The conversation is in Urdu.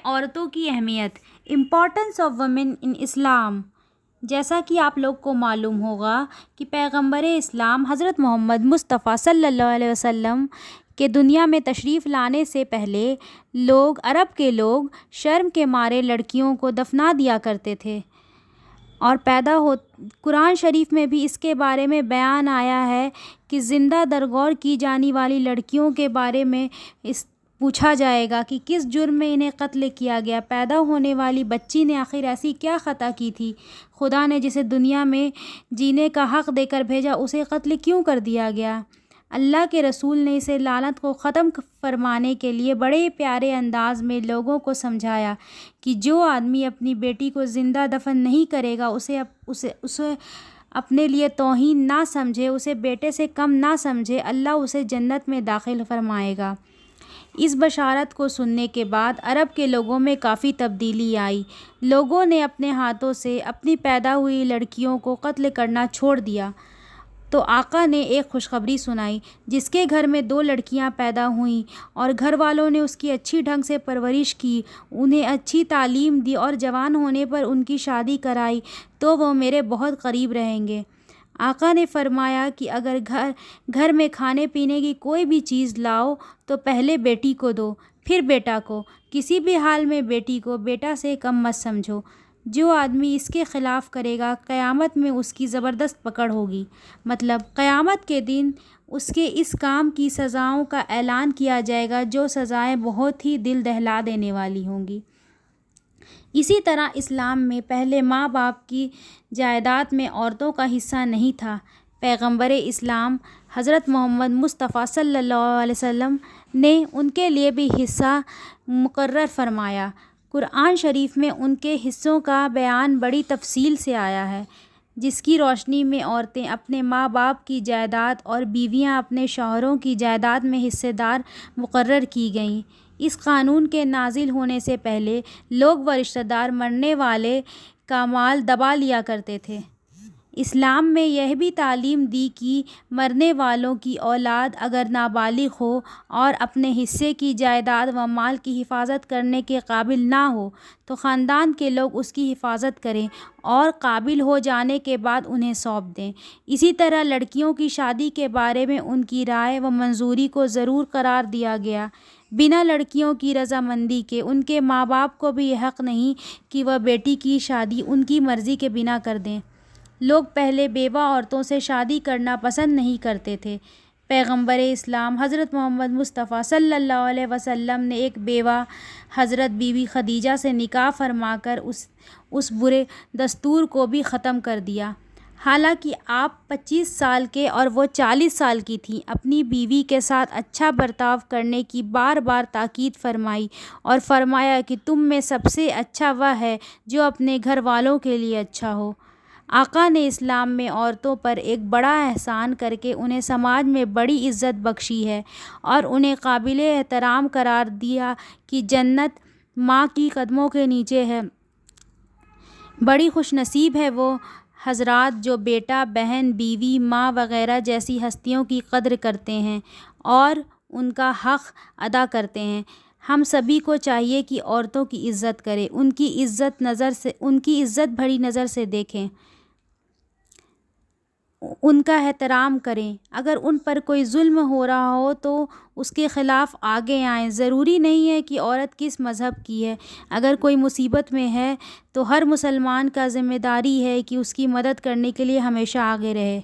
عورتوں کی اہمیت، امپورٹنس آف ویمن ان اسلام۔ جیسا کہ آپ لوگ کو معلوم ہوگا کہ پیغمبر اسلام حضرت محمد مصطفیٰ صلی اللہ علیہ وسلم کے دنیا میں تشریف لانے سے پہلے عرب کے لوگ شرم کے مارے لڑکیوں کو دفنا دیا کرتے تھے، اور قرآن شریف میں بھی اس کے بارے میں بیان آیا ہے کہ زندہ درگور کی جانے والی لڑکیوں کے بارے میں پوچھا جائے گا کہ کس جرم میں انہیں قتل کیا گیا، پیدا ہونے والی بچی نے آخر ایسی کیا خطا کی تھی، خدا نے جسے دنیا میں جینے کا حق دے کر بھیجا اسے قتل کیوں کر دیا گیا۔ اللہ کے رسول نے اسے لعنت کو ختم فرمانے کے لیے بڑے پیارے انداز میں لوگوں کو سمجھایا کہ جو آدمی اپنی بیٹی کو زندہ دفن نہیں کرے گا، اسے اپنے لیے توہین نہ سمجھے، اسے بیٹے سے کم نہ سمجھے، اللہ اسے جنت میں داخل فرمائے گا۔ اس بشارت کو سننے کے بعد عرب کے لوگوں میں کافی تبدیلی آئی، لوگوں نے اپنے ہاتھوں سے اپنی پیدا ہوئی لڑکیوں کو قتل کرنا چھوڑ دیا۔ تو آقا نے ایک خوشخبری سنائی، جس کے گھر میں 2 لڑکیاں پیدا ہوئیں اور گھر والوں نے اس کی اچھی ڈھنگ سے پرورش کی، انہیں اچھی تعلیم دی اور جوان ہونے پر ان کی شادی کرائی تو وہ میرے بہت قریب رہیں گے۔ آقا نے فرمایا کہ اگر گھر میں کھانے پینے کی کوئی بھی چیز لاؤ تو پہلے بیٹی کو دو، پھر بیٹا کو، کسی بھی حال میں بیٹی کو بیٹا سے کم مت سمجھو۔ جو آدمی اس کے خلاف کرے گا قیامت میں اس کی زبردست پکڑ ہوگی، مطلب قیامت کے دن اس کے اس کام کی سزاؤں کا اعلان کیا جائے گا، جو سزائیں بہت ہی دل دہلا دینے والی ہوں گی۔ اسی طرح اسلام میں پہلے ماں باپ کی جائیداد میں عورتوں کا حصہ نہیں تھا۔ پیغمبر اسلام حضرت محمد مصطفیٰ صلی اللہ علیہ وسلم نے ان کے لیے بھی حصہ مقرر فرمایا۔ قرآن شریف میں ان کے حصوں کا بیان بڑی تفصیل سے آیا ہے، جس کی روشنی میں عورتیں اپنے ماں باپ کی جائیداد اور بیویاں اپنے شوہروں کی جائیداد میں حصے دار مقرر کی گئیں۔ اس قانون کے نازل ہونے سے پہلے لوگ و رشتہ دار مرنے والے کا مال دبا لیا کرتے تھے۔ اسلام میں یہ بھی تعلیم دی کہ مرنے والوں کی اولاد اگر نابالغ ہو اور اپنے حصے کی جائیداد و مال کی حفاظت کرنے کے قابل نہ ہو تو خاندان کے لوگ اس کی حفاظت کریں اور قابل ہو جانے کے بعد انہیں سونپ دیں۔ اسی طرح لڑکیوں کی شادی کے بارے میں ان کی رائے و منظوری کو ضرور قرار دیا گیا۔ بنا لڑکیوں کی رضامندی کے ان کے ماں باپ کو بھی یہ حق نہیں کہ وہ بیٹی کی شادی ان کی مرضی کے بنا کر دیں۔ لوگ پہلے بیوہ عورتوں سے شادی کرنا پسند نہیں کرتے تھے۔ پیغمبر اسلام حضرت محمد مصطفیٰ صلی اللہ علیہ وسلم نے ایک بیوہ حضرت بی بی خدیجہ سے نکاح فرما کر اس برے دستور کو بھی ختم کر دیا۔ حالانکہ آپ 25 سال کے اور وہ 40 سال کی تھیں، اپنی بیوی کے ساتھ اچھا برتاؤ کرنے کی بار بار تاکید فرمائی اور فرمایا کہ تم میں سب سے اچھا وہ ہے جو اپنے گھر والوں کے لیے اچھا ہو۔ آقا نے اسلام میں عورتوں پر ایک بڑا احسان کر کے انہیں سماج میں بڑی عزت بخشی ہے اور انہیں قابل احترام قرار دیا کہ جنت ماں کی قدموں کے نیچے ہے۔ بڑی خوش نصیب ہے وہ حضرات جو بیٹا، بہن، بیوی، ماں وغیرہ جیسی ہستیوں کی قدر کرتے ہیں اور ان کا حق ادا کرتے ہیں۔ ہم سبھی کو چاہیے کہ عورتوں کی عزت کریں، ان کی عزت بھری نظر سے دیکھیں، ان کا احترام کریں۔ اگر ان پر کوئی ظلم ہو رہا ہو تو اس کے خلاف آگے آئیں۔ ضروری نہیں ہے کہ عورت کس مذہب کی ہے، اگر کوئی مصیبت میں ہے تو ہر مسلمان کا ذمہ داری ہے کہ اس کی مدد کرنے کے لیے ہمیشہ آگے رہے۔